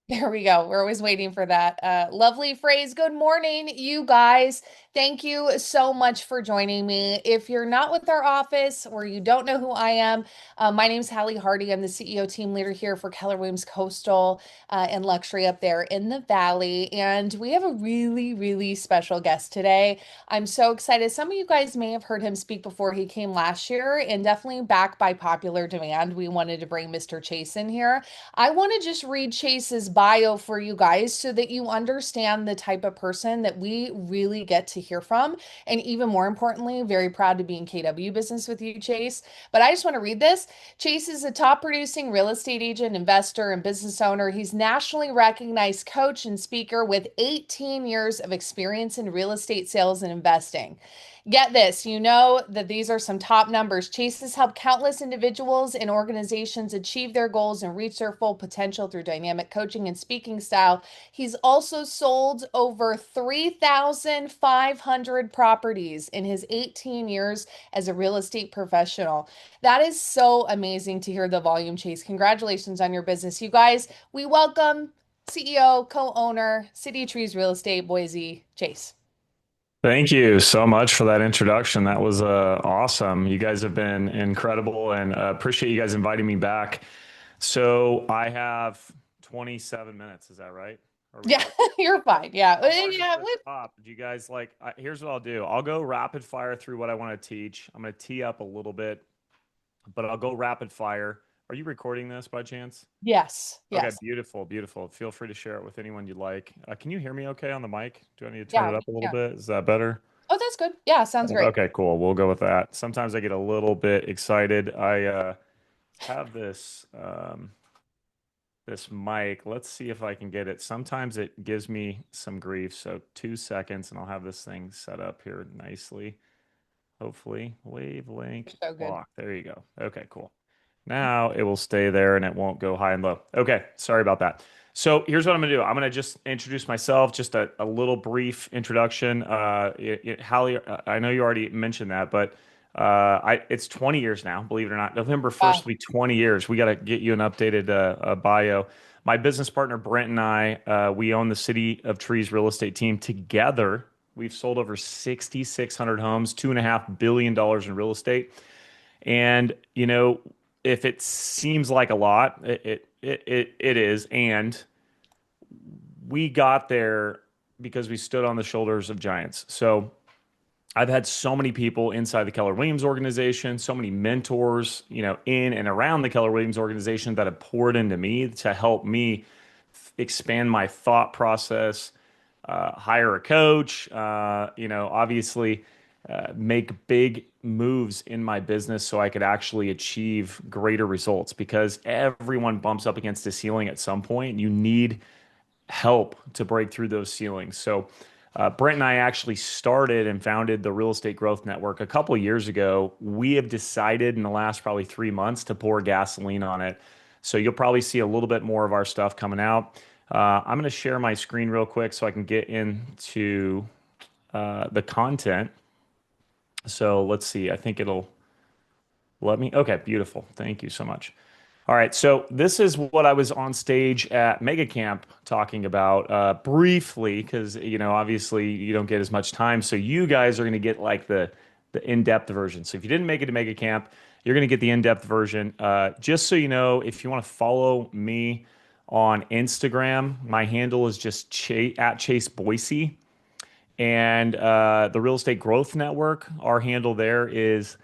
There we go. We're always waiting for that lovely phrase. Good morning, you guys. Thank you so much for joining me. If you're not with our office or you don't know who I am, my name is Halley Hardy. I'm the CEO team leader here for Keller Williams Coastal and Luxury up there in the Valley. And we have a really, really special guest today. I'm so excited. Some of you guys may have heard him speak before he came last year, and definitely back by popular demand. We wanted to bring Mr. Chase in here. I want to just read Chase's bio for you guys so that you understand the type of person that we really get to hear from. And even more importantly, very proud to be in KW business with you, Chase. But I just want to read this. Chase is a top producing real estate agent, investor, and business owner. He's nationally recognized coach and speaker with 18 years of experience in real estate sales and investing. Get this, you know that these are some top numbers. Chase has helped countless individuals and organizations achieve their goals and reach their full potential through dynamic coaching and speaking style. He's also sold over 3,500 properties in his 18 years as a real estate professional. That is so amazing to hear the volume, Chase. Congratulations on your business. You guys, we welcome CEO, co-owner, City of Trees Real Estate, Boise, Chase. Thank you so much for that introduction. That was awesome. You guys have been incredible and appreciate you guys inviting me back. So I have 27 minutes. Is that right? Are we Yeah, good? you're fine. Yeah. How hard is Yeah. this up? Do you guys here's what I'll do. I'll go rapid fire through what I want to teach. I'm going to tee up a little bit, but I'll go rapid fire. Are you recording this by chance? Yes. Okay, Yes. beautiful, beautiful. Feel free to share it with anyone you'd like. Can you hear me okay on the mic? Do I need to turn Yeah, it we up a little can. bit? Is that better? Oh, that's good. Yeah, sounds great. Okay, cool. We'll go with that. Sometimes I get a little bit excited. I have this mic. Let's see if I can get it. Sometimes it gives me some grief. So 2 seconds and I'll have this thing set up here nicely. Hopefully. Wavelength You're so good. lock. There you go. Okay, cool. Now it will stay there and it won't go high and low. Okay, sorry about that. So here's what I'm gonna do. I'm gonna just introduce myself, just a little brief introduction. Hallie, I know you already mentioned that, but it's 20 years now, believe it or not. November 1st Wow. will be 20 years. We got to get you an updated bio. My business partner Brent and I, we own the City of Trees real estate team together. We've sold over 6,600 homes, $2.5 billion in real estate. And, if it seems like a lot, it is. And we got there because we stood on the shoulders of giants. So I've had so many people inside the Keller Williams organization, so many mentors, in and around the Keller Williams organization that have poured into me to help me expand my thought process, hire a coach, obviously make big moves in my business so I could actually achieve greater results because everyone bumps up against a ceiling at some point. You need help to break through those ceilings. So, Brent and I actually started and founded the Real Estate Growth Network a couple of years ago. We have decided in the last probably 3 months to pour gasoline on it. So you'll probably see a little bit more of our stuff coming out. I'm going to share my screen real quick so I can get into the content. So let's see. I think it'll let me. Okay, beautiful. Thank you so much. All right, so this is what I was on stage at Mega Camp talking about briefly, because obviously you don't get as much time. So you guys are going to get like the in-depth version. So if you didn't make it to Mega Camp, you're going to get the in-depth version. Just so you know, if you want to follow me on Instagram, my handle is just at Chase Boise, and the Real Estate Growth Network, our handle there is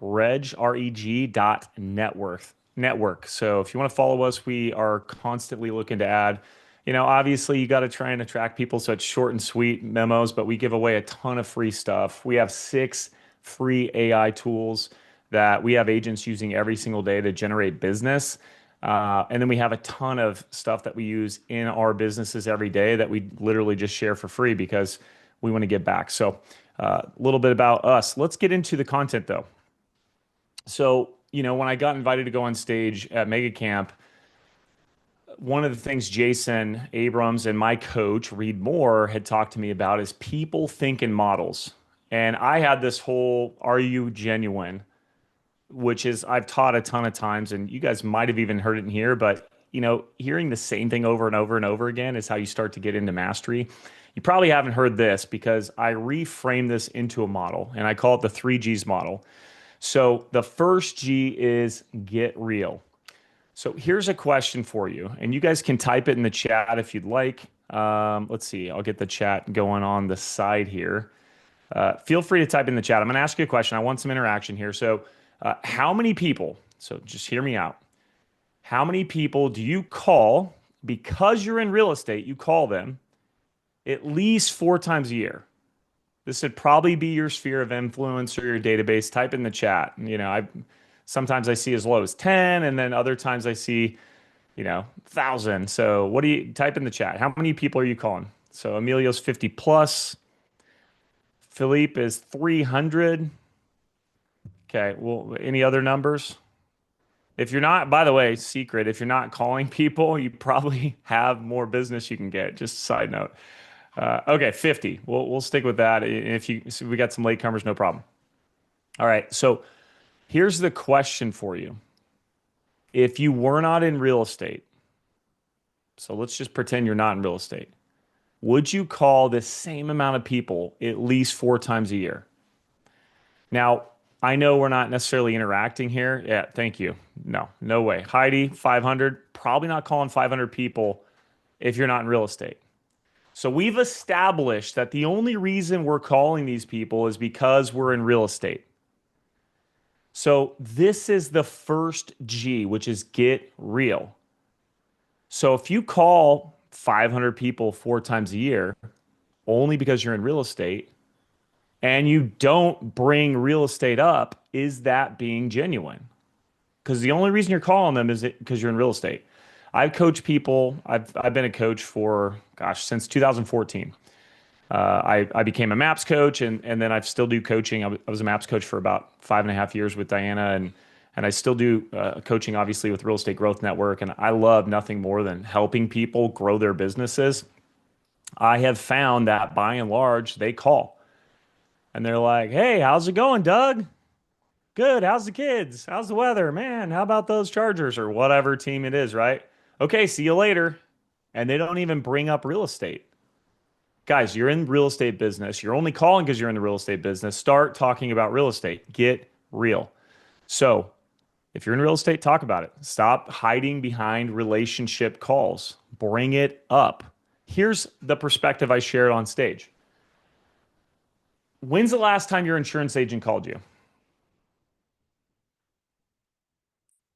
reg.network. So if you want to follow us, we are constantly looking to add. Obviously you got to try and attract people, so it's short and sweet memos, but we give away a ton of free stuff. We have 6 free AI tools that we have agents using every single day to generate business. And then we have a ton of stuff that we use in our businesses every day that we literally just share for free because we want to give back. So a little bit about us. Let's get into the content though. So, when I got invited to go on stage at Mega Camp, one of the things Jason Abrams and my coach, Reed Moore, had talked to me about is people think in models. And I had this whole, are you genuine? Which is, I've taught a ton of times, and you guys might have even heard it in here, but hearing the same thing over and over and over again is how you start to get into mastery. You probably haven't heard this because I reframe this into a model and I call it the 3Gs model. So the first G is get real. So here's a question for you, and you guys can type it in the chat if you'd like. Let's see, I'll get the chat going on the side here. Feel free to type in the chat. I'm going to ask you a question. I want some interaction here. So, how many people, so just hear me out. How many people do you call because you're in real estate? You call them at least 4 times a year. This would probably be your sphere of influence or your database. Type in the chat. I sometimes I see as low as 10, and then other times I see, 1,000. So what do you type in the chat? How many people are you calling? So Emilio's 50 plus. Philippe is 300. Okay. Well, any other numbers? If you're not, by the way, secret, if you're not calling people, you probably have more business you can get. Just a side note. Okay, 50. We'll stick with that. If you so we got some latecomers, no problem. All right. So here's the question for you. If you were not in real estate, so let's just pretend you're not in real estate, would you call the same amount of people at least 4 times a year? Now, I know we're not necessarily interacting here. Yeah, thank you. No, no way. Heidi, 500, probably not calling 500 people if you're not in real estate. So we've established that the only reason we're calling these people is because we're in real estate. So this is the first G, which is get real. So if you call 500 people 4 times a year only because you're in real estate and you don't bring real estate up, is that being genuine? Because the only reason you're calling them is because you're in real estate. I've coached people. I've been a coach for since 2014. I became a MAPS coach, and then I still do coaching. I was a MAPS coach for about 5.5 years with Diana, and I still do coaching, obviously, with Real Estate Growth Network. And I love nothing more than helping people grow their businesses. I have found that by and large, they call and they're like, "Hey, how's it going, Doug? Good. How's the kids? How's the weather? Man, how about those Chargers?" Or whatever team it is, right? Okay, see you later. And they don't even bring up real estate. Guys, you're in real estate business. You're only calling because you're in the real estate business. Start talking about real estate. Get real. So, if you're in real estate, talk about it. Stop hiding behind relationship calls. Bring it up. Here's the perspective I shared on stage. When's the last time your insurance agent called you?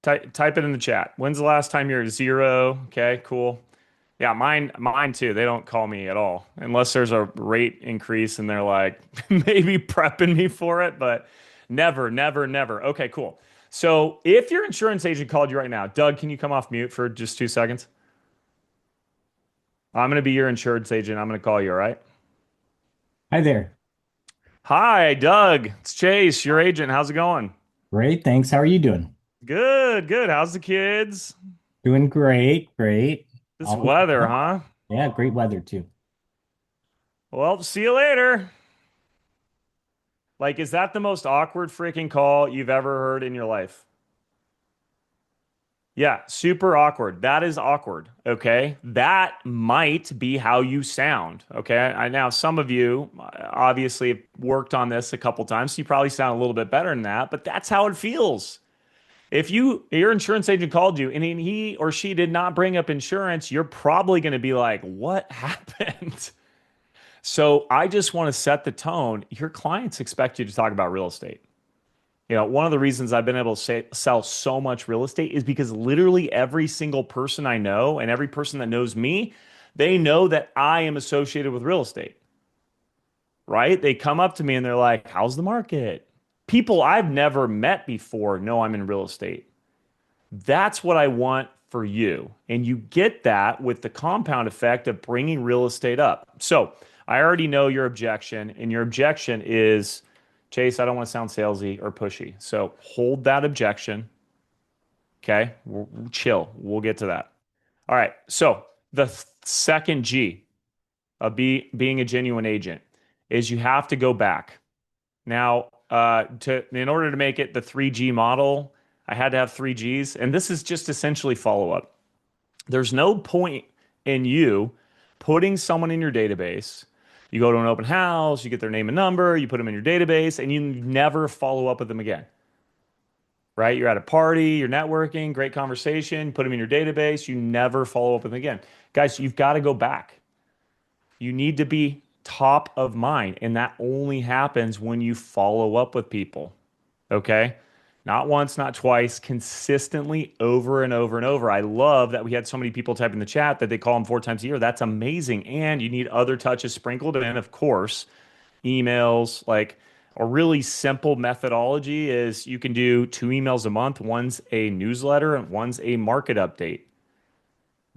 Type it in the chat. When's the last time you're at zero? Okay, cool. Yeah, mine too. They don't call me at all unless there's a rate increase and they're like maybe prepping me for it, but never, never, never. Okay, cool. So if your insurance agent called you right now, Doug, can you come off mute for just 2 seconds? I'm going to be your insurance agent. I'm going to call you, all right? Hi there. Hi, Doug. It's Chase, your agent. How's it going? Great. Thanks. How are you doing? Good, good. How's the kids? Doing great. Great. This All weather, huh? yeah, great weather too. Well, see you later. Like, is that the most awkward freaking call you've ever heard in your life? Yeah, super awkward. That is awkward. Okay. That might be how you sound. Okay. Now, some of you obviously have worked on this a couple times. So you probably sound a little bit better than that, but that's how it feels. If your insurance agent called you and he or she did not bring up insurance, you're probably going to be like, what happened? So I just want to set the tone. Your clients expect you to talk about real estate. One of the reasons I've been able to sell so much real estate is because literally every single person I know and every person that knows me, they know that I am associated with real estate, right? They come up to me and they're like, how's the market? People I've never met before know I'm in real estate. That's what I want for you. And you get that with the compound effect of bringing real estate up. So I already know your objection, and your objection is, Chase, I don't want to sound salesy or pushy. So hold that objection. Okay. Chill. We'll get to that. All right. So the second G of being a genuine agent is you have to go back. Now, in order to make it the 3G model, I had to have 3Gs. And this is just essentially follow up. There's no point in you putting someone in your database. You go to an open house, you get their name and number, you put them in your database, and you never follow up with them again, right? You're at a party, you're networking, great conversation, put them in your database, you never follow up with them again. Guys, you've got to go back. You need to be top of mind, and that only happens when you follow up with people. Okay? Not once, not twice, consistently over and over and over. I love that we had so many people type in the chat that they call them 4 times a year. That's amazing. And you need other touches sprinkled in, of course, emails, like a really simple methodology is you can do 2 emails a month. One's a newsletter and one's a market update.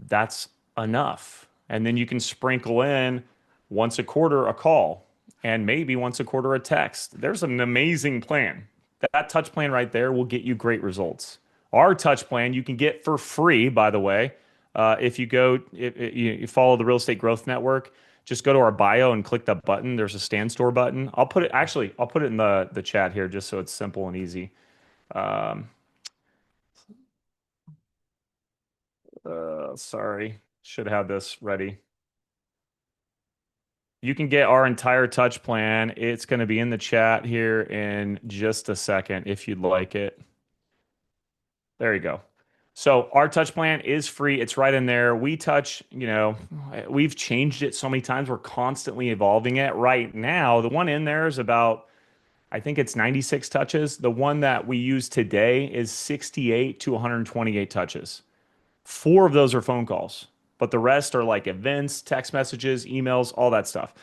That's enough. And then you can sprinkle in once a quarter a call and maybe once a quarter a text. There's an amazing plan. That touch plan right there will get you great results. Our touch plan you can get for free, by the way. If you go, if you follow the Real Estate Growth Network, just go to our bio and click the button. There's a stand store button. I'll put it actually, I'll put it in the chat here just so it's simple and easy. Um, sorry, should have this ready. You can get our entire touch plan. It's going to be in the chat here in just a second if you'd like it. There you go. So our touch plan is free. It's right in there. We touch, we've changed it so many times. We're constantly evolving it. Right now, the one in there is about, I think it's 96 touches. The one that we use today is 68 to 128 touches. 4 of those are phone calls, but the rest are like events, text messages, emails, all that stuff.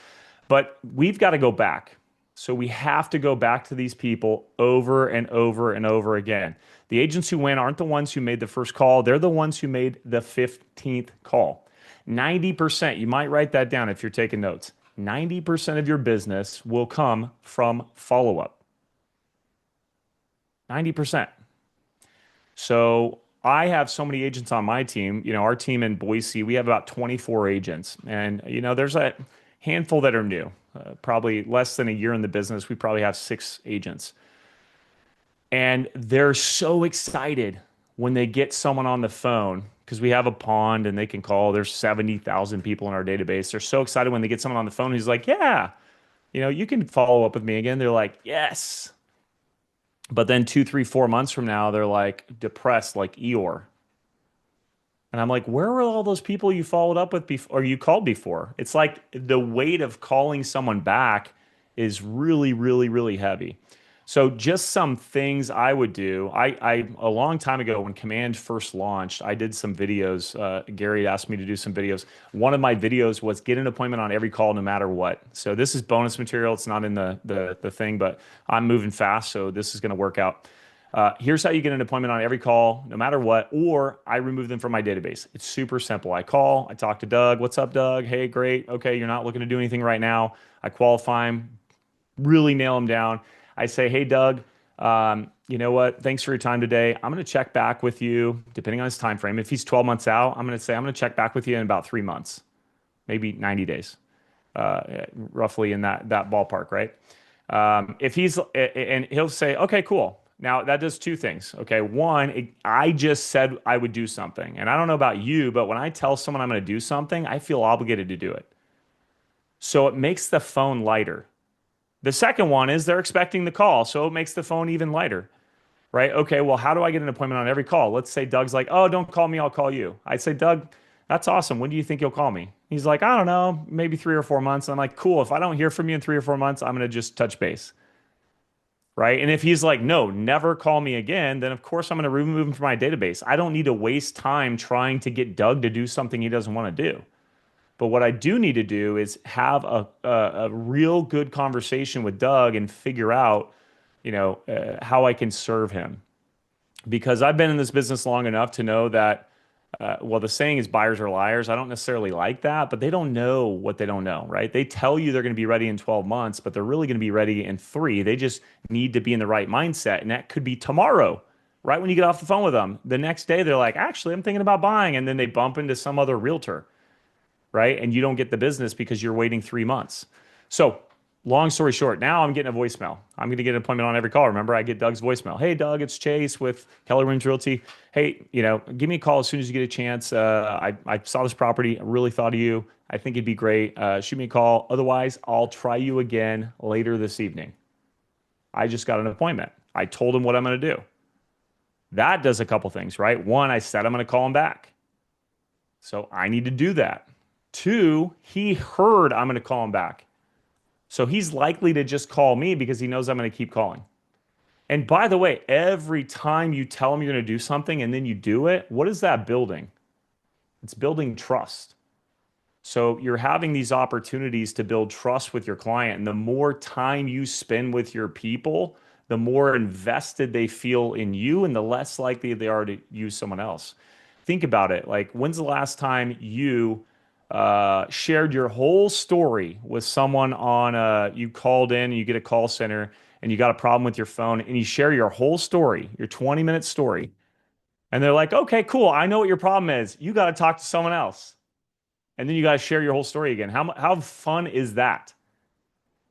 But we've got to go back. So we have to go back to these people over and over and over again. The agents who win aren't the ones who made the first call, they're the ones who made the 15th call. 90%, you might write that down if you're taking notes. 90% of your business will come from follow up. 90%. So I have so many agents on my team. Our team in Boise, we have about 24 agents. And, there's a handful that are new. Probably less than a year in the business. We probably have 6 agents. And they're so excited when they get someone on the phone because we have a pond and they can call. There's 70,000 people in our database. They're so excited when they get someone on the phone who's like, yeah, you can follow up with me again. They're like, yes. But then 2, 3, 4 months from now, they're like depressed, like Eeyore. And I'm like, where were all those people you followed up with before or you called before? It's like the weight of calling someone back is really, really, really heavy. So just some things I would do. I a long time ago when Command first launched, I did some videos. Gary asked me to do some videos. One of my videos was get an appointment on every call, no matter what. So this is bonus material. It's not in the thing, but I'm moving fast, so this is going to work out. Here's how you get an appointment on every call, no matter what, or I remove them from my database. It's super simple. I call, I talk to Doug. What's up, Doug? Hey, great. Okay, you're not looking to do anything right now. I qualify him, really nail him down. I say, hey, Doug, you know what? Thanks for your time today. I'm going to check back with you, depending on his time frame. If he's 12 months out, I'm going to say, I'm going to check back with you in about 3 months, maybe 90 days, roughly in that ballpark, right? If he's, and he'll say, okay, cool. Now that does 2 things. Okay. One, I just said I would do something. And I don't know about you, but when I tell someone I'm going to do something, I feel obligated to do it. So it makes the phone lighter. The second one is they're expecting the call. So it makes the phone even lighter, right? Okay. Well, how do I get an appointment on every call? Let's say Doug's like, oh, don't call me. I'll call you. I say, Doug, that's awesome. When do you think you'll call me? He's like, I don't know, maybe 3 or 4 months. And I'm like, cool. If I don't hear from you in 3 or 4 months, I'm going to just touch base. Right. And if he's like, no, never call me again, then of course I'm going to remove him from my database. I don't need to waste time trying to get Doug to do something he doesn't want to do. But what I do need to do is have a real good conversation with Doug and figure out, how I can serve him. Because I've been in this business long enough to know that, well, the saying is buyers are liars. I don't necessarily like that, but they don't know what they don't know, right? They tell you they're going to be ready in 12 months, but they're really going to be ready in 3. They just need to be in the right mindset. And that could be tomorrow, right when you get off the phone with them. The next day, they're like, actually, I'm thinking about buying. And then they bump into some other realtor, right? And you don't get the business because you're waiting 3 months. So long story short, now I'm getting a voicemail. I'm going to get an appointment on every call. Remember, I get Doug's voicemail. Hey, Doug, it's Chase with Keller Williams Realty. Hey, give me a call as soon as you get a chance. I saw this property. I really thought of you. I think it'd be great. Shoot me a call. Otherwise, I'll try you again later this evening. I just got an appointment. I told him what I'm going to do. That does a couple things, right? One, I said I'm going to call him back. So I need to do that. Two, he heard I'm going to call him back. So he's likely to just call me because he knows I'm going to keep calling. And by the way, every time you tell him you're going to do something and then you do it, what is that building? It's building trust. So you're having these opportunities to build trust with your client. And the more time you spend with your people, the more invested they feel in you and the less likely they are to use someone else. Think about it. Like, when's the last time you shared your whole story with someone you called in, and you get a call center and you got a problem with your phone and you share your whole story, your 20-minute story. And they're like, okay, cool. I know what your problem is. You got to talk to someone else. And then you got to share your whole story again. How fun is that?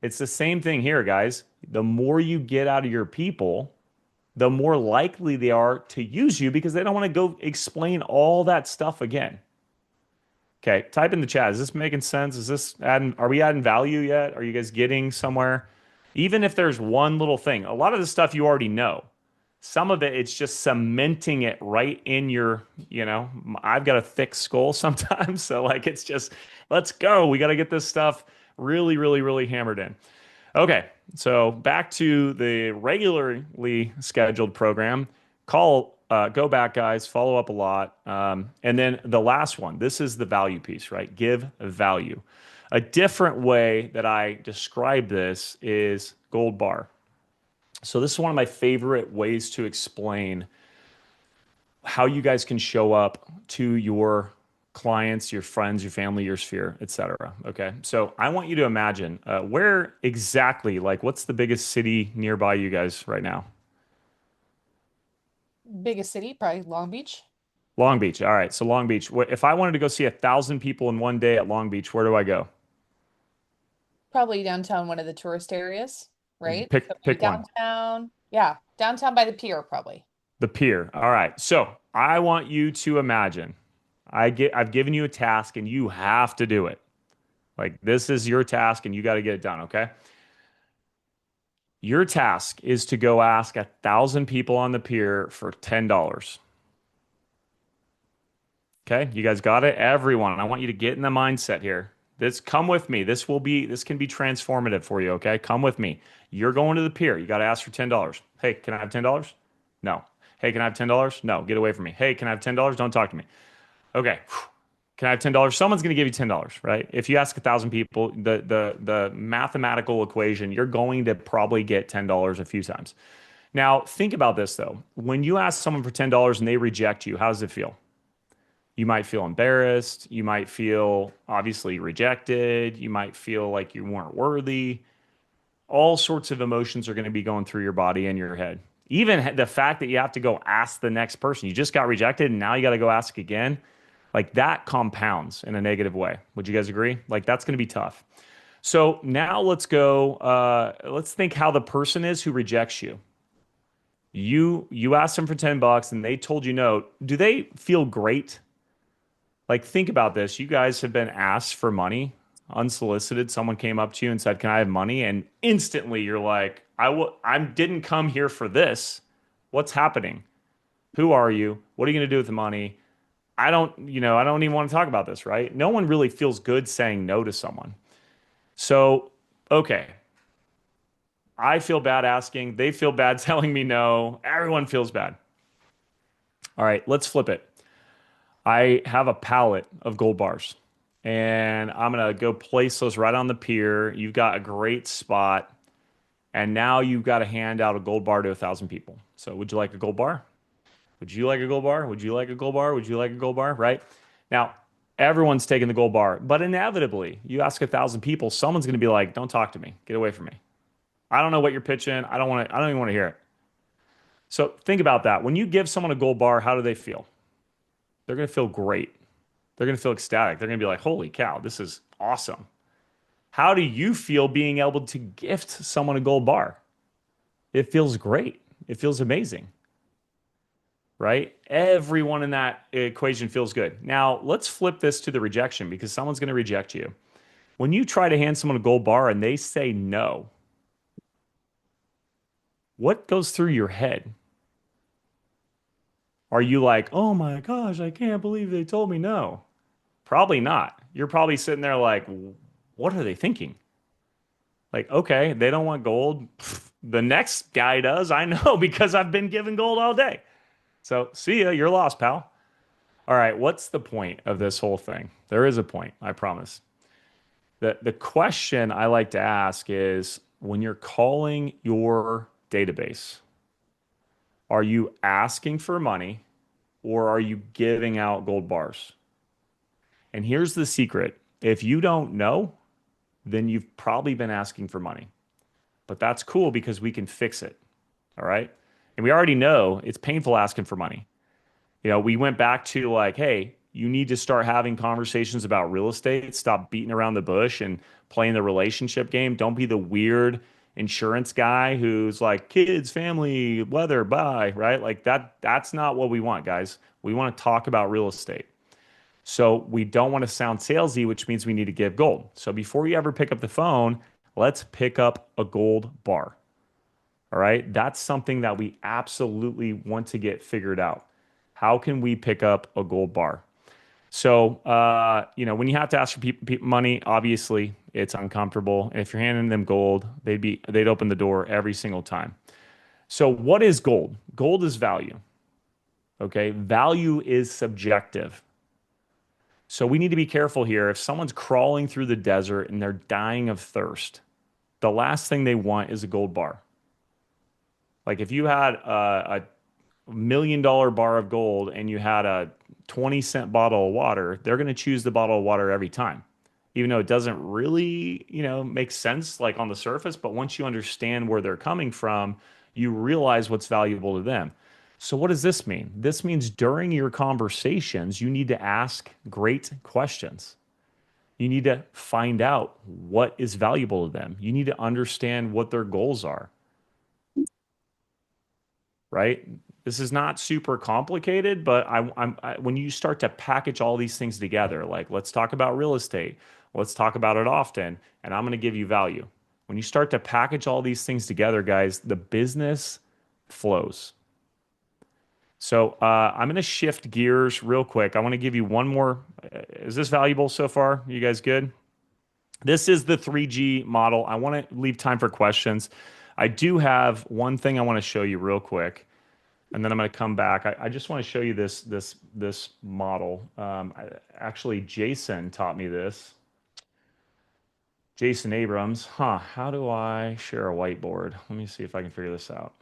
It's the same thing here, guys. The more you get out of your people, the more likely they are to use you because they don't want to go explain all that stuff again. Okay, type in the chat. Is this making sense? Are we adding value yet? Are you guys getting somewhere? Even if there's one little thing, a lot of the stuff you already know. Some of it, it's just cementing it right in I've got a thick skull sometimes. So like, it's just, let's go. We got to get this stuff really, really, really hammered in. Okay, so back to the regularly scheduled program. Go back, guys, follow up a lot. And then the last one, this is the value piece, right? Give value. A different way that I describe this is gold bar. So this is one of my favorite ways to explain how you guys can show up to your clients, your friends, your family, your sphere, etc. Okay. So I want you to imagine where exactly, like, what's the biggest city nearby you guys right now? Biggest city, probably Long Beach. Long Beach. All right. So Long Beach. If I wanted to go see 1,000 people in one day at Long Beach, where do I go? Probably downtown, one of the tourist areas, right? So maybe Pick one. downtown. Yeah, downtown by the pier, probably. The pier. All right. So I want you to imagine I've given you a task and you have to do it. Like, this is your task and you got to get it done. Okay. Your task is to go ask 1,000 people on the pier for $10. Okay. You guys got it? Everyone. I want you to get in the mindset here. Come with me. This can be transformative for you. Okay. Come with me. You're going to the pier. You got to ask for $10. Hey, can I have $10? No. Hey, can I have $10? No. Get away from me. Hey, can I have $10? Don't talk to me. Okay. Can I have $10? Someone's going to give you $10, right? If you ask 1,000 people, the mathematical equation, you're going to probably get $10 a few times. Now, think about this though. When you ask someone for $10 and they reject you, how does it feel? You might feel embarrassed. You might feel obviously rejected. You might feel like you weren't worthy. All sorts of emotions are going to be going through your body and your head. Even the fact that you have to go ask the next person, you just got rejected and now you got to go ask again, like, that compounds in a negative way. Would you guys agree? Like, that's going to be tough. So now let's think how the person is who rejects you. You asked them for $10 and they told you no. Do they feel great? Like, think about this. You guys have been asked for money unsolicited. Someone came up to you and said, "Can I have money?" And instantly you're like, I didn't come here for this. What's happening? Who are you? What are you going to do with the money? I don't even want to talk about this, right? No one really feels good saying no to someone. So, okay. I feel bad asking. They feel bad telling me no. Everyone feels bad. All right, let's flip it. I have a pallet of gold bars and I'm going to go place those right on the pier. You've got a great spot. And now you've got to hand out a gold bar to 1,000 people. So, would you like a gold bar? Would you like a gold bar? Would you like a gold bar? Would you like a gold bar? Right? Now, everyone's taking the gold bar, but inevitably, you ask 1,000 people, someone's going to be like, "Don't talk to me. Get away from me. I don't know what you're pitching. I don't even want to hear it." So think about that. When you give someone a gold bar, how do they feel? They're going to feel great. They're going to feel ecstatic. They're going to be like, "Holy cow, this is awesome." How do you feel being able to gift someone a gold bar? It feels great. It feels amazing, right? Everyone in that equation feels good. Now, let's flip this to the rejection because someone's going to reject you. When you try to hand someone a gold bar and they say no, what goes through your head? Are you like, oh my gosh, I can't believe they told me no? Probably not. You're probably sitting there like, what are they thinking? Like, okay, they don't want gold. Pfft, the next guy does. I know because I've been given gold all day. So, see ya. You're lost, pal. All right, what's the point of this whole thing? There is a point, I promise. The question I like to ask is when you're calling your database, are you asking for money or are you giving out gold bars? And here's the secret. If you don't know, then you've probably been asking for money. But that's cool because we can fix it. All right. And we already know it's painful asking for money. We went back to like, hey, you need to start having conversations about real estate. Stop beating around the bush and playing the relationship game. Don't be the weird insurance guy who's like kids, family, weather, bye, right? Like that's not what we want, guys. We want to talk about real estate. So we don't want to sound salesy, which means we need to give gold. So before you ever pick up the phone, let's pick up a gold bar. All right. That's something that we absolutely want to get figured out. How can we pick up a gold bar? So, when you have to ask for people money, obviously it's uncomfortable. If you're handing them gold, they'd open the door every single time. So, what is gold? Gold is value. Okay. Value is subjective. So, we need to be careful here. If someone's crawling through the desert and they're dying of thirst, the last thing they want is a gold bar. Like if you had a $1 million bar of gold and you had a 20-cent bottle of water, they're going to choose the bottle of water every time. Even though it doesn't really, make sense like on the surface, but once you understand where they're coming from, you realize what's valuable to them. So what does this mean? This means during your conversations, you need to ask great questions. You need to find out what is valuable to them. You need to understand what their goals are, right? This is not super complicated, but when you start to package all these things together, like let's talk about real estate, let's talk about it often, and I'm going to give you value. When you start to package all these things together, guys, the business flows. So I'm going to shift gears real quick. I want to give you one more. Is this valuable so far? You guys good? This is the 3G model. I want to leave time for questions. I do have one thing I want to show you real quick and then I'm going to come back. I just want to show you this model. Actually, Jason taught me this. Jason Abrams. Huh? How do I share a whiteboard? Let me see if I can figure this out.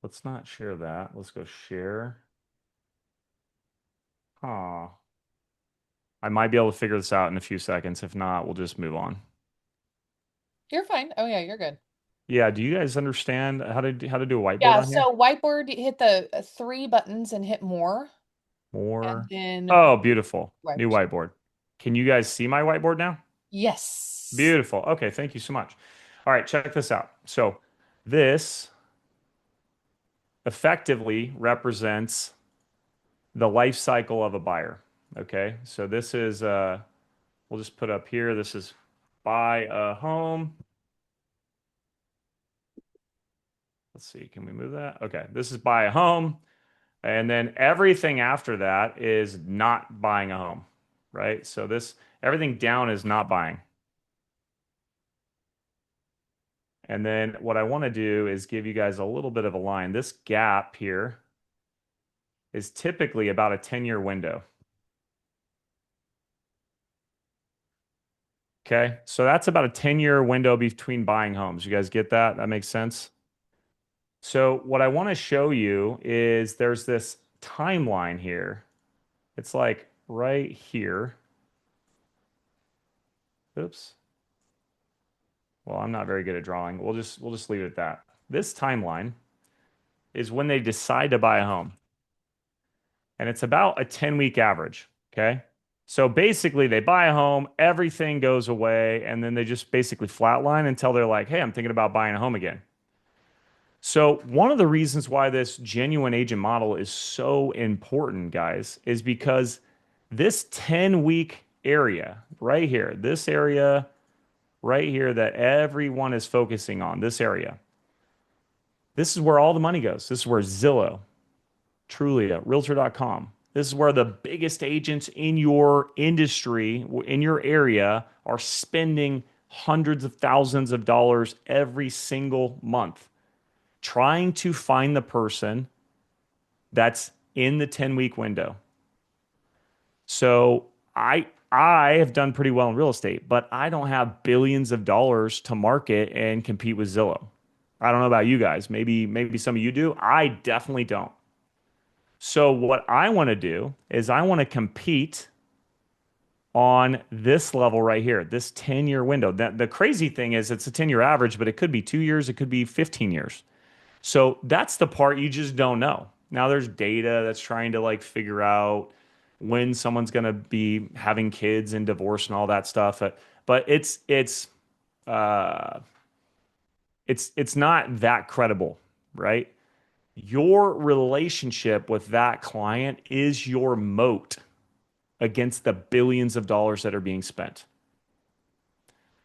Let's not share that. Let's go share. Huh. I might be able to figure this out in a few seconds. If not, we'll just move on. You're fine. Oh yeah, you're good. Yeah. Do you guys understand how to do a whiteboard Yeah, on here? so whiteboard, you hit the three buttons and hit more, and More. then Oh, beautiful. New right. whiteboard. Can you guys see my whiteboard now? Yes. Beautiful. Okay, thank you so much. All right, check this out. So this effectively represents the life cycle of a buyer. Okay, so this is we'll just put up here. This is buy a home. Let's see, can we move that? Okay, this is buy a home. And then everything after that is not buying a home, right? So this everything down is not buying. And then what I want to do is give you guys a little bit of a line. This gap here is typically about a 10-year window. Okay. So that's about a 10-year window between buying homes. You guys get that? That makes sense. So what I want to show you is there's this timeline here. It's like right here. Oops. Well, I'm not very good at drawing. We'll just leave it at that. This timeline is when they decide to buy a home. and it's about a 10-week average. Okay. So basically, they buy a home, everything goes away, and then they just basically flatline until they're like, hey, I'm thinking about buying a home again. So, one of the reasons why this genuine agent model is so important, guys, is because this 10-week area right here, this area right here that everyone is focusing on, this area, this is where all the money goes. This is where Zillow, Trulia, Realtor.com. This is where the biggest agents in your industry, in your area, are spending hundreds of thousands of dollars every single month trying to find the person that's in the 10-week window. So I have done pretty well in real estate, but I don't have billions of dollars to market and compete with Zillow. I don't know about you guys. Maybe some of you do. I definitely don't. So what I want to do is I want to compete on this level right here, this 10-year window. That the crazy thing is it's a 10-year average, but it could be 2 years, it could be 15 years. So that's the part you just don't know. Now there's data that's trying to like figure out when someone's going to be having kids and divorce and all that stuff. But uh it's not that credible, right? Your relationship with that client is your moat against the billions of dollars that are being spent.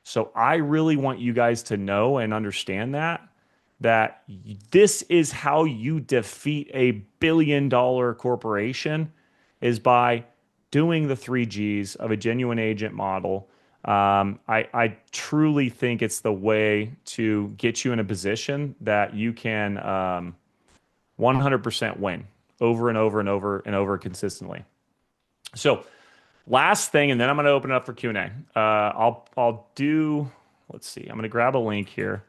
So I really want you guys to know and understand that this is how you defeat a billion-dollar corporation is by doing the 3Gs of a genuine agent model. I truly think it's the way to get you in a position that you can 100% win over and over and over and over consistently. So last thing, and then I'm going to open it up for Q&A. I'll do. Let's see. I'm going to grab a link here.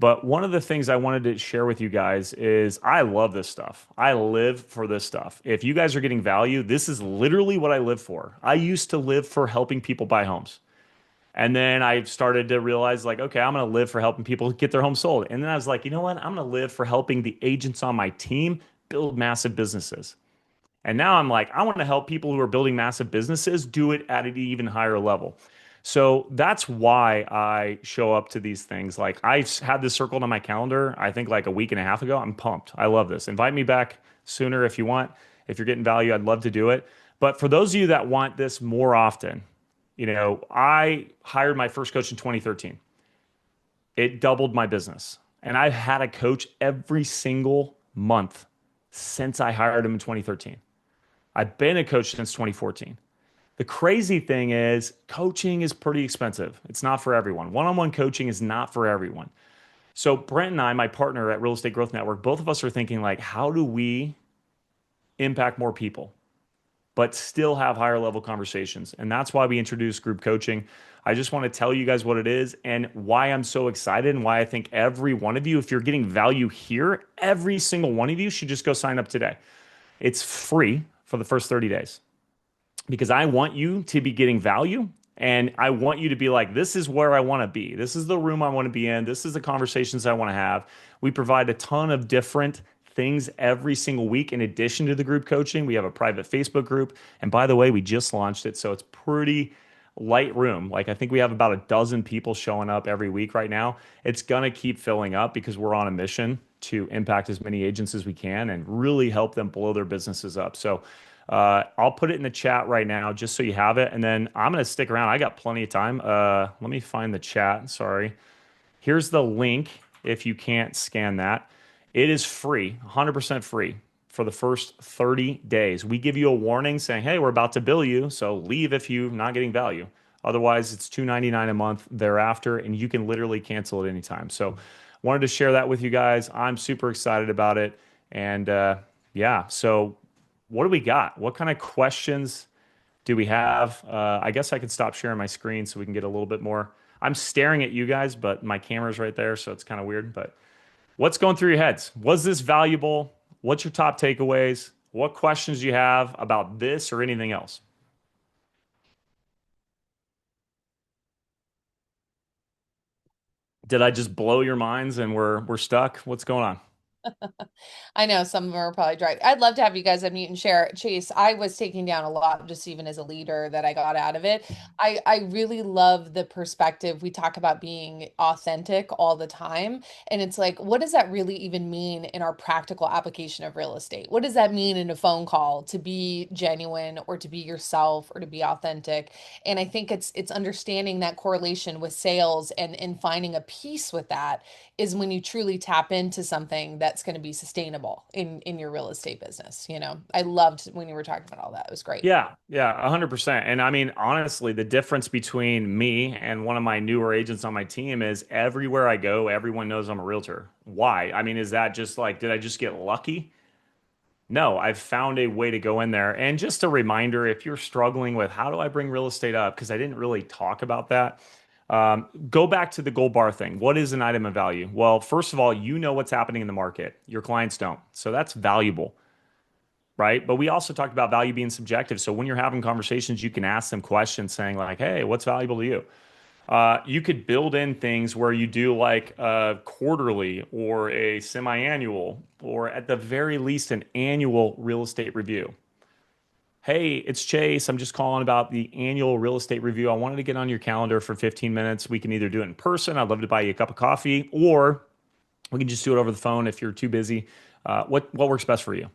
But one of the things I wanted to share with you guys is I love this stuff. I live for this stuff. If you guys are getting value, this is literally what I live for. I used to live for helping people buy homes. And then I started to realize, like, okay, I'm going to live for helping people get their home sold. And then I was like, you know what? I'm going to live for helping the agents on my team build massive businesses. And now I'm like, I want to help people who are building massive businesses do it at an even higher level. So that's why I show up to these things. Like I had this circled on my calendar, I think like a week and a half ago. I'm pumped. I love this. Invite me back sooner if you want. If you're getting value, I'd love to do it. But for those of you that want this more often, I hired my first coach in 2013. It doubled my business. And I've had a coach every single month since I hired him in 2013. I've been a coach since 2014. The crazy thing is, coaching is pretty expensive. It's not for everyone. One on one coaching is not for everyone. So, Brent and I, my partner at Real Estate Growth Network, both of us are thinking, like, how do we impact more people, but still have higher level conversations? And that's why we introduced group coaching. I just want to tell you guys what it is and why I'm so excited and why I think every one of you, if you're getting value here, every single one of you should just go sign up today. It's free for the first 30 days because I want you to be getting value and I want you to be like, this is where I want to be. This is the room I want to be in. This is the conversations I want to have. We provide a ton of different things every single week. In addition to the group coaching, we have a private Facebook group. And by the way, we just launched it. So it's pretty light room. Like I think we have about a dozen people showing up every week right now. It's going to keep filling up because we're on a mission to impact as many agents as we can and really help them blow their businesses up. So I'll put it in the chat right now just so you have it. And then I'm going to stick around. I got plenty of time. Let me find the chat. Sorry. Here's the link if you can't scan that. It is free, 100% free for the first 30 days. We give you a warning saying, hey, we're about to bill you, so leave if you're not getting value. Otherwise, it's $2.99 a month thereafter, and you can literally cancel at any time. So wanted to share that with you guys. I'm super excited about it. And yeah, so what do we got? What kind of questions do we have? I guess I could stop sharing my screen so we can get a little bit more. I'm staring at you guys, but my camera's right there, so it's kind of weird. But what's going through your heads? Was this valuable? What's your top takeaways? What questions do you have about this or anything else? Did I just blow your minds and we're stuck? What's going on? I know some of them are probably dry. I'd love to have you guys unmute and share. Chase, I was taking down a lot just even as a leader that I got out of it. I really love the perspective. We talk about being authentic all the time. And it's like, what does that really even mean in our practical application of real estate? What does that mean in a phone call to be genuine or to be yourself or to be authentic? And I think it's understanding that correlation with sales and finding a peace with that is when you truly tap into something that's going to be sustainable in your real estate business. I loved when you were talking about all that. It was great. Yeah, yeah, 100%. And I mean, honestly, the difference between me and one of my newer agents on my team is everywhere I go, everyone knows I'm a realtor. Why? I mean, is that just like, did I just get lucky? No, I've found a way to go in there. And just a reminder, if you're struggling with how do I bring real estate up, because I didn't really talk about that, go back to the gold bar thing. What is an item of value? Well, first of all, you know what's happening in the market. Your clients don't. So that's valuable, right? But we also talked about value being subjective. So when you're having conversations, you can ask them questions saying like, "Hey, what's valuable to you?" You could build in things where you do like a quarterly or a semi-annual, or at the very least, an annual real estate review. Hey, it's Chase. I'm just calling about the annual real estate review. I wanted to get on your calendar for 15 minutes. We can either do it in person. I'd love to buy you a cup of coffee, or we can just do it over the phone if you're too busy. What works best for you?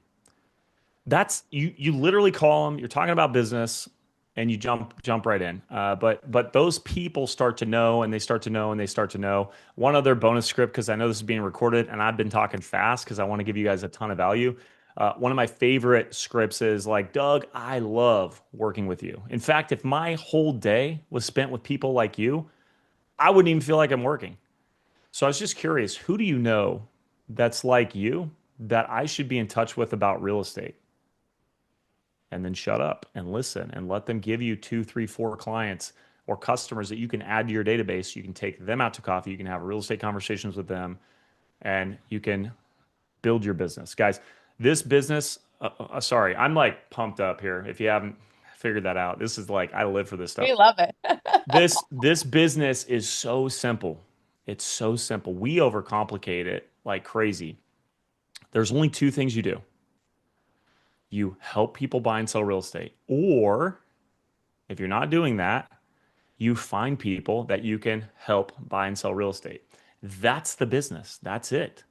That's you literally call them, you're talking about business, and you jump right in. But those people start to know, and they start to know, and they start to know. One other bonus script, because I know this is being recorded and I've been talking fast because I want to give you guys a ton of value. One of my favorite scripts is like, Doug, I love working with you. In fact, if my whole day was spent with people like you, I wouldn't even feel like I'm working. So I was just curious, who do you know that's like you that I should be in touch with about real estate? And then shut up and listen and let them give you two, three, four clients or customers that you can add to your database. You can take them out to coffee. You can have real estate conversations with them, and you can build your business. Guys, this business, sorry, I'm like pumped up here. If you haven't figured that out, this is like, I live for this We stuff. love it. This business is so simple. It's so simple. We overcomplicate it like crazy. There's only two things you do. You help people buy and sell real estate, or if you're not doing that, you find people that you can help buy and sell real estate. That's the business. That's it.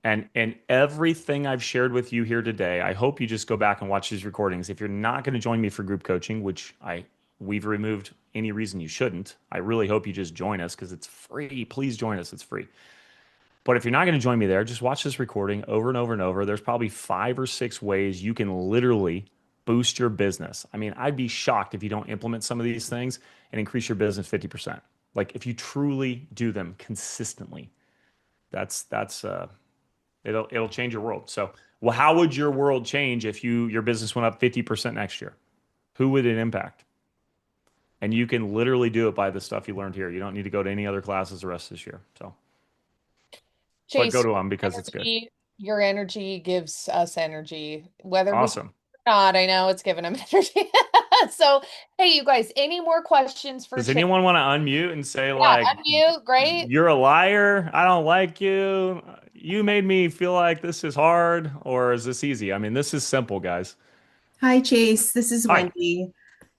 And everything I've shared with you here today, I hope you just go back and watch these recordings. If you're not going to join me for group coaching, which we've removed any reason you shouldn't, I really hope you just join us because it's free. Please join us. It's free. But if you're not going to join me there, just watch this recording over and over and over. There's probably 5 or 6 ways you can literally boost your business. I mean, I'd be shocked if you don't implement some of these things and increase your business 50%. Like if you truly do them consistently, that's it'll change your world. So, well, how would your world change if your business went up 50% next year? Who would it impact? And you can literally do it by the stuff you learned here. You don't need to go to any other classes the rest of this year. So, but go Chase, to them because it's good. your energy gives us energy, whether we Awesome. or not. I know it's giving them energy. So, hey, you guys, any more questions for Does Chase? anyone want to unmute and say Yeah, like, unmute. Great. you're a liar, I don't like you, you made me feel like this is hard, or is this easy? I mean, this is simple, guys. Hi, Chase. This is Hi. Wendy.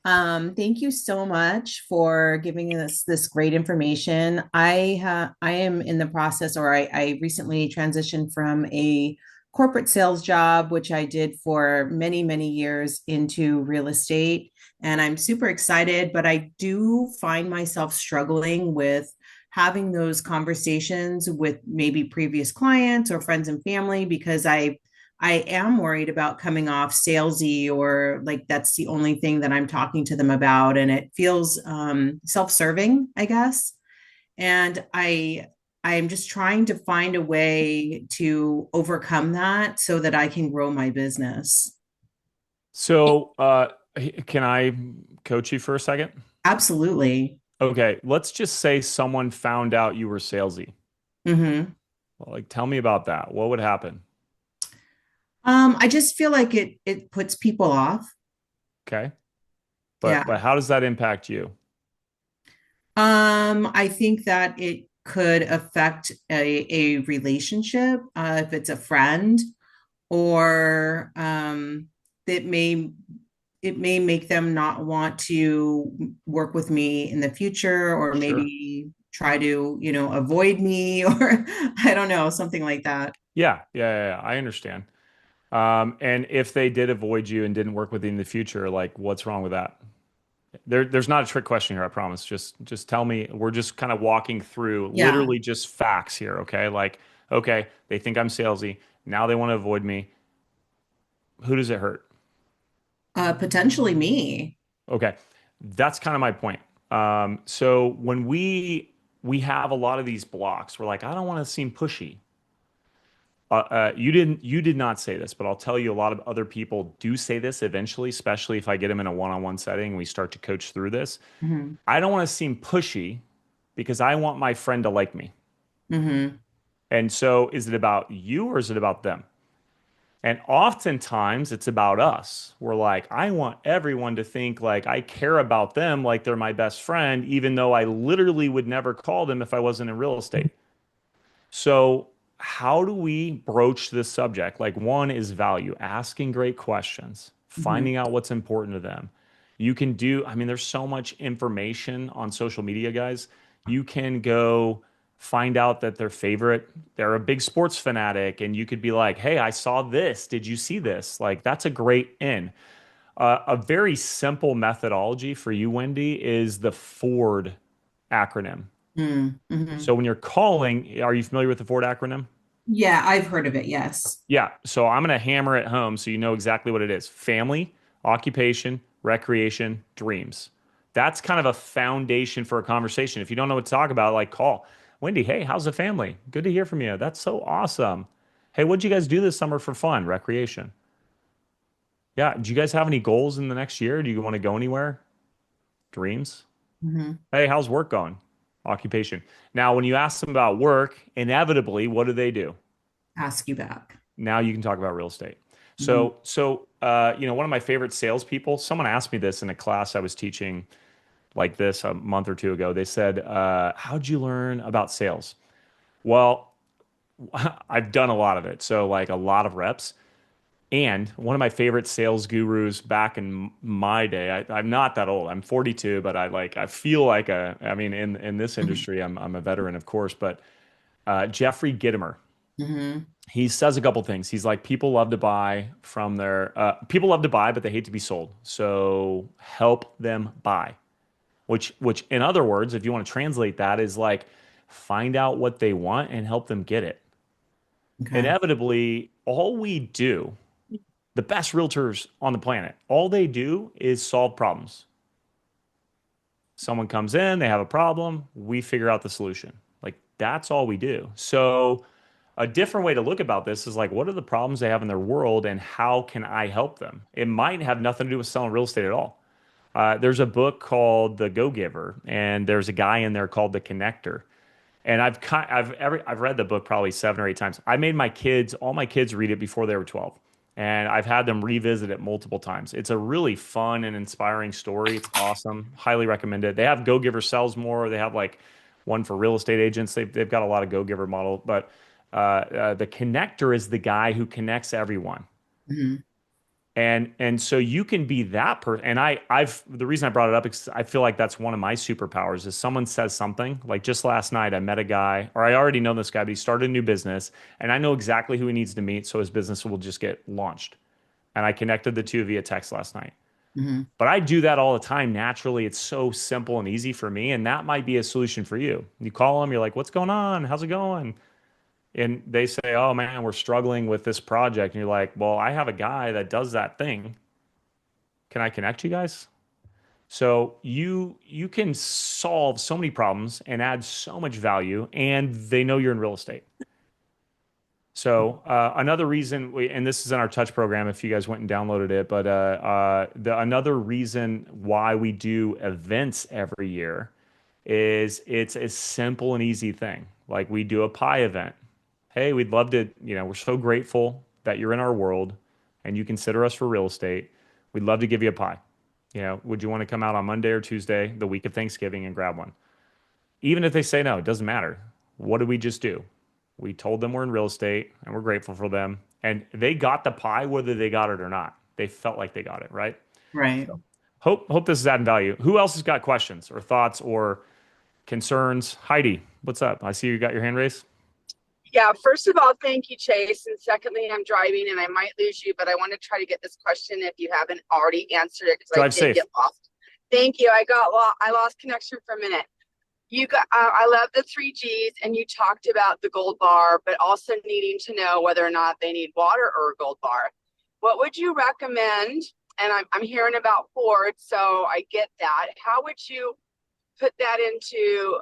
Thank you so much for giving us this great information. I am in the process, or I recently transitioned from a corporate sales job, which I did for many, many years, into real estate. And I'm super excited, but I do find myself struggling with having those conversations with maybe previous clients or friends and family because I am worried about coming off salesy or like that's the only thing that I'm talking to them about. And it feels self-serving, I guess. And I'm just trying to find a way to overcome that so that I can grow my business. So, can I coach you for a second? Absolutely. Okay, let's just say someone found out you were salesy. Hmm. Well, like, tell me about that. What would happen? I just feel like it puts people off. Okay, Yeah. but how does that impact you? I think that could affect a relationship, if it's a friend, or it may it may make them not want to work with me in the future, or Sure. maybe try to, avoid me, or I don't know, something like that. Yeah. I understand. And if they did avoid you and didn't work with you in the future, like what's wrong with that? There's not a trick question here, I promise. Just tell me. We're just kind of walking through Yeah, literally just facts here, okay? Like, okay, they think I'm salesy. Now they want to avoid me. Who does it hurt? potentially me. Okay, that's kind of my point. So when we have a lot of these blocks, we're like, I don't want to seem pushy. You did not say this, but I'll tell you, a lot of other people do say this eventually, especially if I get them in a one-on-one setting and we start to coach through this. Hmm. I don't want to seem pushy because I want my friend to like me. Hmm. And so, is it about you or is it about them? And oftentimes it's about us. We're like, I want everyone to think like I care about them like they're my best friend, even though I literally would never call them if I wasn't in real estate. So, how do we broach this subject? Like, one is value, asking great questions, Hmm. finding out what's important to them. You can do, I mean, there's so much information on social media, guys. You can go find out that they're a big sports fanatic, and you could be like, hey, I saw this. Did you see this? Like, that's a great in. A very simple methodology for you, Wendy, is the Ford acronym. Hmm. So when you're calling, are you familiar with the Ford acronym? Yeah, I've heard of it. Yes. Yeah. So I'm going to hammer it home so you know exactly what it is: family, occupation, recreation, dreams. That's kind of a foundation for a conversation. If you don't know what to talk about, like call Wendy. Hey, how's the family? Good to hear from you. That's so awesome. Hey, what'd you guys do this summer for fun? Recreation. Yeah. Do you guys have any goals in the next year? Do you want to go anywhere? Dreams. Hmm. Hey, how's work going? Occupation. Now, when you ask them about work, inevitably, what do? Ask you back. Now you can talk about real estate. Hmm. One of my favorite salespeople, someone asked me this in a class I was teaching like this a month or two ago. They said, how'd you learn about sales? Well, I've done a lot of it. So, like a lot of reps. And one of my favorite sales gurus back in my day, I'm not that old. I'm 42, but I feel like I mean, in this Hmm. industry, I'm a veteran, of course, but Jeffrey Gitomer, Hmm. he says a couple things. He's like, people love to buy, but they hate to be sold. So help them buy. Which in other words, if you want to translate that, is like find out what they want and help them get it. Okay. Inevitably, all we do, the best realtors on the planet, all they do is solve problems. Someone comes in, they have a problem, we figure out the solution. Like that's all we do. So a different way to look about this is like, what are the problems they have in their world and how can I help them? It might have nothing to do with selling real estate at all. There's a book called The Go Giver, and there's a guy in there called The Connector. And I've read the book probably 7 or 8 times. I made all my kids read it before they were 12. And I've had them revisit it multiple times. It's a really fun and inspiring story. It's awesome. Highly recommend it. They have Go Giver Sells More. They have like one for real estate agents. They've got a lot of Go Giver model. But the connector is the guy who connects everyone. Hmm. And so you can be that person. And I've the reason I brought it up is I feel like that's one of my superpowers is someone says something. Like just last night, I met a guy, or I already know this guy, but he started a new business, and I know exactly who he needs to meet, so his business will just get launched. And I connected the two via text last night. Hmm. But I do that all the time naturally. It's so simple and easy for me, and that might be a solution for you. You call them, you're like, "What's going on? How's it going?" And they say, "Oh man, we're struggling with this project." And you're like, "Well, I have a guy that does that thing. Can I connect you guys?" So you can solve so many problems and add so much value, and they know you're in real estate. So another reason, and this is in our touch program, if you guys went and downloaded it, but another reason why we do events every year is it's a simple and easy thing. Like we do a pie event. Hey, we'd love to, we're so grateful that you're in our world and you consider us for real estate. We'd love to give you a pie. Would you want to come out on Monday or Tuesday, the week of Thanksgiving, and grab one? Even if they say no, it doesn't matter. What did we just do? We told them we're in real estate and we're grateful for them. And they got the pie whether they got it or not. They felt like they got it, right? Right. So hope this is adding value. Who else has got questions or thoughts or concerns? Heidi, what's up? I see you got your hand raised. Yeah, first of all, thank you, Chase. And secondly, I'm driving and I might lose you, but I want to try to get this question if you haven't already answered it because I Drive did safe. get lost. Thank you. I lost connection for a minute. I love the three G's, and you talked about the gold bar, but also needing to know whether or not they need water or a gold bar. What would you recommend? And I'm hearing about Ford, so I get that. How would you put that into?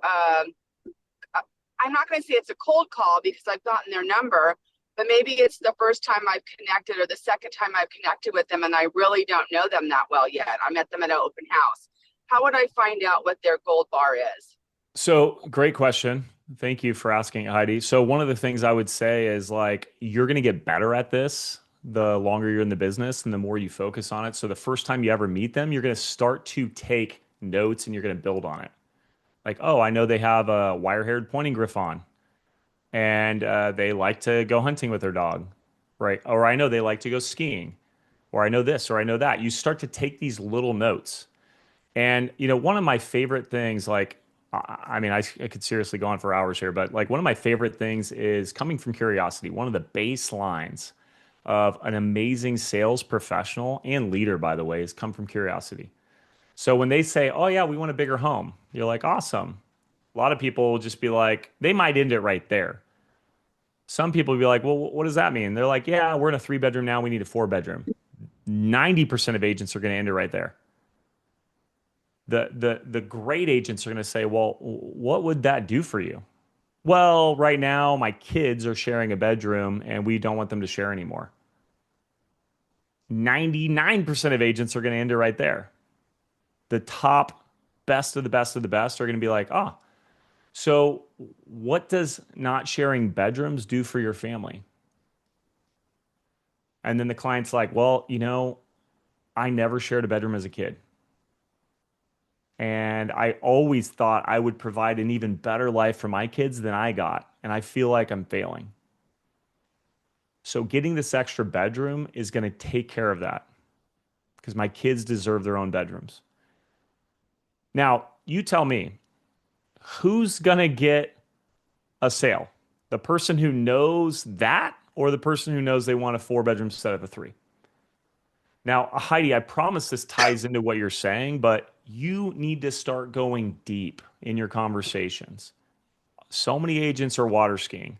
I'm not going to say it's a cold call because I've gotten their number, but maybe it's the first time I've connected or the second time I've connected with them, and I really don't know them that well yet. I met them at an open house. How would I find out what their gold bar is? So, great question. Thank you for asking, Heidi. So, one of the things I would say is like, you're going to get better at this the longer you're in the business and the more you focus on it. So, the first time you ever meet them, you're going to start to take notes and you're going to build on it. Like, oh, I know they have a wire-haired pointing griffon and they like to go hunting with their dog, right? Or I know they like to go skiing, or I know this, or I know that. You start to take these little notes. And, one of my favorite things, like, I mean, I could seriously go on for hours here, but like one of my favorite things is coming from curiosity. One of the baselines of an amazing sales professional and leader, by the way, is come from curiosity. So when they say, oh, yeah, we want a bigger home, you're like, awesome. A lot of people will just be like, they might end it right there. Some people will be like, well, what does that mean? They're like, yeah, we're in a 3 bedroom now. We need a 4 bedroom. 90% of agents are going to end it right there. The great agents are going to say, well, what would that do for you? Well, right now my kids are sharing a bedroom and we don't want them to share anymore. 99% of agents are going to end it right there. The top best of the best of the best are going to be like, oh, so what does not sharing bedrooms do for your family? And then the client's like, well, I never shared a bedroom as a kid. And I always thought I would provide an even better life for my kids than I got. And I feel like I'm failing. So getting this extra bedroom is going to take care of that because my kids deserve their own bedrooms. Now, you tell me, who's going to get a sale? The person who knows that or the person who knows they want a 4 bedroom instead of a 3? Now, Heidi, I promise this ties into what you're saying, but you need to start going deep in your conversations. So many agents are water skiing.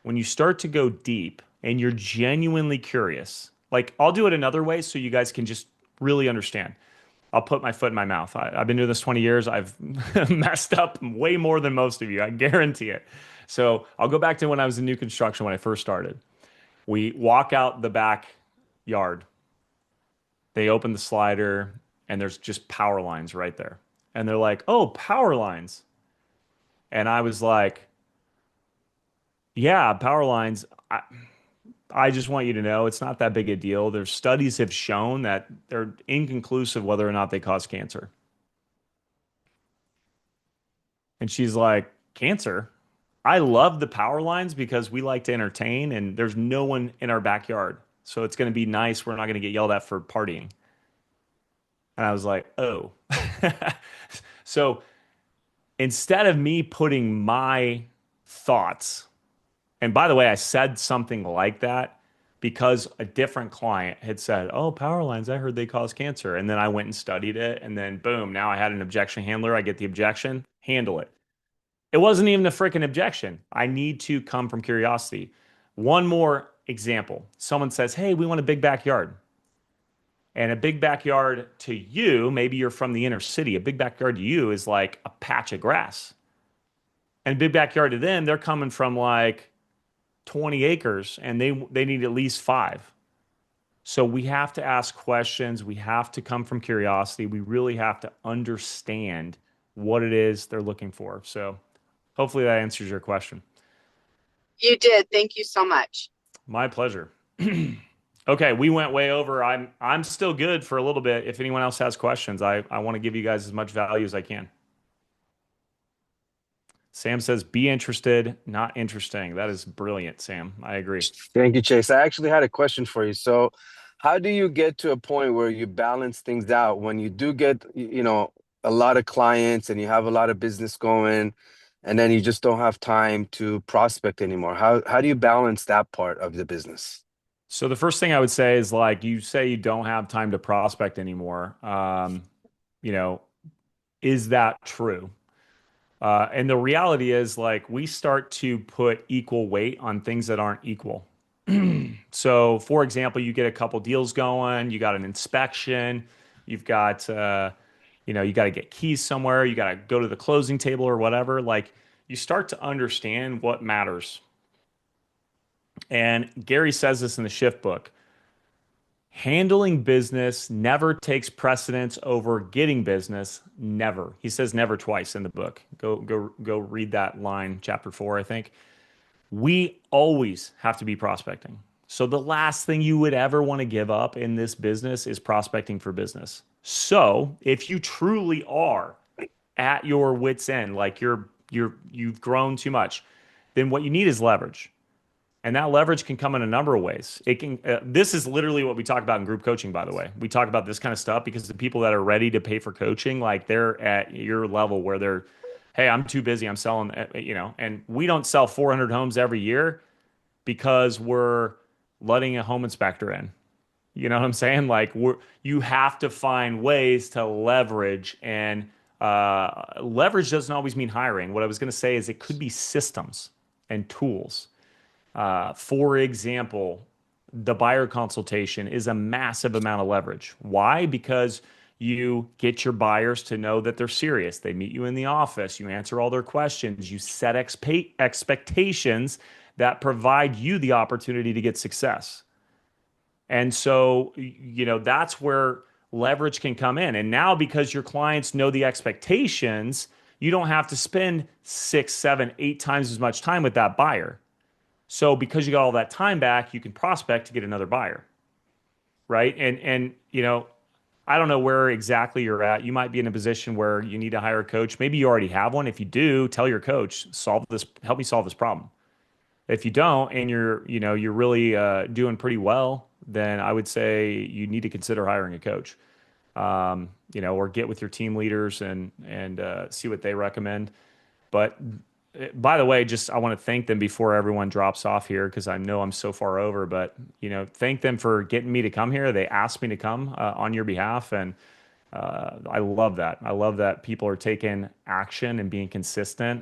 When you start to go deep and you're genuinely curious, like I'll do it another way so you guys can just really understand. I'll put my foot in my mouth. I've been doing this 20 years. I've messed up way more than most of you. I guarantee it. So I'll go back to when I was in new construction when I first started. We walk out the backyard. They open the slider and there's just power lines right there. And they're like, oh, power lines. And I was like, yeah, power lines. I just want you to know it's not that big a deal. There's studies have shown that they're inconclusive whether or not they cause cancer. And she's like, cancer? I love the power lines because we like to entertain and there's no one in our backyard. So it's going to be nice. We're not going to get yelled at for partying. And I was like, oh. So instead of me putting my thoughts, and by the way, I said something like that because a different client had said, oh, power lines, I heard they cause cancer. And then I went and studied it. And then boom, now I had an objection handler. I get the objection, handle it. It wasn't even a freaking objection. I need to come from curiosity. One more example. Someone says, hey, we want a big backyard. And a big backyard to you, maybe you're from the inner city, a big backyard to you is like a patch of grass. And a big backyard to them, they're coming from like 20 acres and they need at least 5. So we have to ask questions. We have to come from curiosity. We really have to understand what it is they're looking for. So hopefully that answers your question. You did. Thank you so much. My pleasure. Okay, we went way over. I'm still good for a little bit. If anyone else has questions, I want to give you guys as much value as I can. Sam says, be interested, not interesting. That is brilliant, Sam. I agree. Thank you, Chase. I actually had a question for you. So, how do you get to a point where you balance things out when you do get, a lot of clients and you have a lot of business going, and then you just don't have time to prospect anymore? How do you balance that part of the business? So the first thing I would say is like you say you don't have time to prospect anymore. You know, is that true? And the reality is like we start to put equal weight on things that aren't equal. So, for example, you get a couple deals going, you got an inspection, you've got, you got to get keys somewhere, you got to go to the closing table or whatever. Like, you start to understand what matters. And Gary says this in the Shift book. Handling business never takes precedence over getting business. Never. He says never twice in the book. Go read that line, chapter 4, I think. We always have to be prospecting. So the last thing you would ever want to give up in this business is prospecting for business. So if you truly are at your wits' end, like you've grown too much, then what you need is leverage. And that leverage can come in a number of ways. It can. This is literally what we talk about in group coaching, by the way. We talk about this kind of stuff because the people that are ready to pay for coaching, like they're at your level where they're, hey, I'm too busy. I'm selling, and we don't sell 400 homes every year because we're letting a home inspector in. You know what I'm saying? Like you have to find ways to leverage, and leverage doesn't always mean hiring. What I was going to say is it could be systems and tools. For example, the buyer consultation is a massive amount of leverage. Why? Because you get your buyers to know that they're serious. They meet you in the office, you answer all their questions, you set expectations that provide you the opportunity to get success. And so, that's where leverage can come in. And now, because your clients know the expectations, you don't have to spend 6, 7, 8 times as much time with that buyer. So because you got all that time back, you can prospect to get another buyer, right? And I don't know where exactly you're at. You might be in a position where you need to hire a coach. Maybe you already have one. If you do, tell your coach, help me solve this problem. If you don't, and you're really doing pretty well, then I would say you need to consider hiring a coach. Or get with your team leaders and see what they recommend. But by the way, just I want to thank them before everyone drops off here because I know I'm so far over. But thank them for getting me to come here. They asked me to come on your behalf, and I love that. I love that people are taking action and being consistent.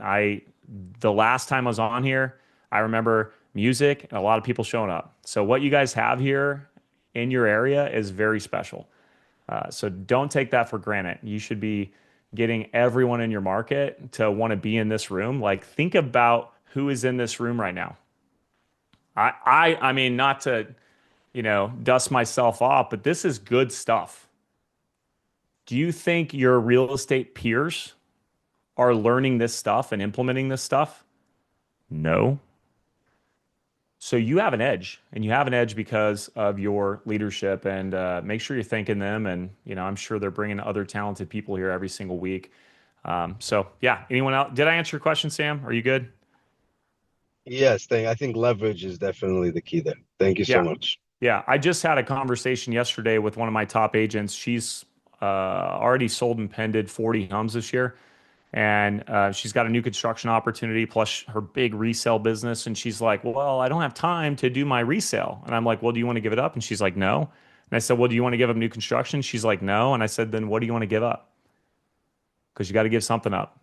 The last time I was on here, I remember music and a lot of people showing up. So what you guys have here in your area is very special. So don't take that for granted. You should be getting everyone in your market to want to be in this room. Like, think about who is in this room right now. I mean, not to, dust myself off, but this is good stuff. Do you think your real estate peers are learning this stuff and implementing this stuff? No. So you have an edge, and you have an edge because of your leadership. And make sure you're thanking them. And I'm sure they're bringing other talented people here every single week. So yeah, anyone else? Did I answer your question, Sam? Are you good? Yes, I think leverage is definitely the key there. Thank you so Yeah, much. yeah. I just had a conversation yesterday with one of my top agents. She's already sold and pended 40 homes this year. And she's got a new construction opportunity plus her big resale business. And she's like, well, I don't have time to do my resale. And I'm like, well, do you want to give it up? And she's like, no. And I said, well, do you want to give up new construction? She's like, no. And I said, then what do you want to give up? Because you got to give something up.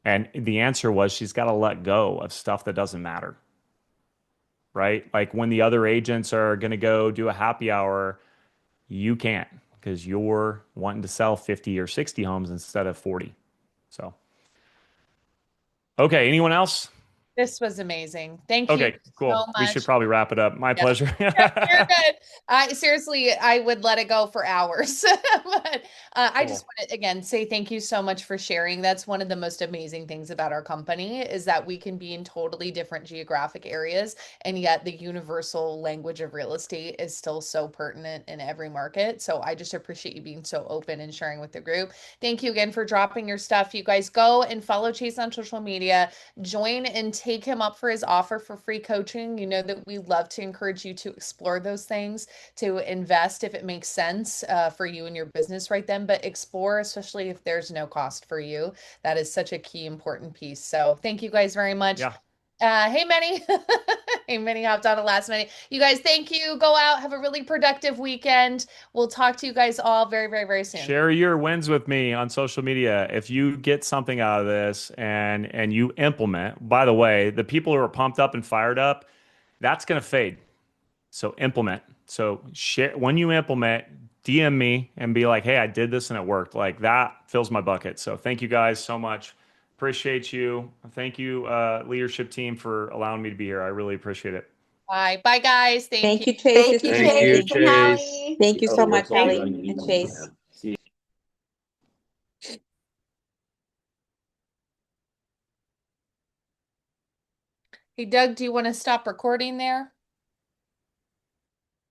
And the answer was she's got to let go of stuff that doesn't matter. Right? Like when the other agents are going to go do a happy hour, you can't because you're wanting to sell 50 or 60 homes instead of 40. So, okay, anyone else? This was amazing. Thank you Okay, cool. so We should much. probably wrap it up. My Yeah. pleasure. You're good. I seriously, I would let it go for hours. But I just Cool. want to again say thank you so much for sharing. That's one of the most amazing things about our company is that we can be in totally different geographic areas, and yet the universal language of real estate is still so pertinent in every market. So I just appreciate you being so open and sharing with the group. Thank you again for dropping your stuff. You guys go and follow Chase on social media, join and take him up for his offer for free coaching. You know that we love to encourage you to explore those things, to invest if it makes sense for you and your business right then, but explore, especially if there's no cost for you. That is such a key important piece. So thank you guys very much. Yeah. Hey, Manny. Hey, Manny hopped on a last minute. You guys, thank you. Go out, have a really productive weekend. We'll talk to you guys all very, very, very soon. Share your wins with me on social media. If you get something out of this and you implement, by the way, the people who are pumped up and fired up, that's going to fade. So implement. So share when you implement, DM me and be like, "Hey, I did this and it worked." Like that fills my bucket. So thank you guys so much. Appreciate you. Thank you, leadership team, for allowing me to be here. I really appreciate it. Bye. Bye, guys. Thank Thank you. you, Chase. Thank This you, was Thank you, Chase amazing. and Chase. Hallie. Thank you so much, Thank Hallie and Chase. Hey, Doug, do you want to stop recording there?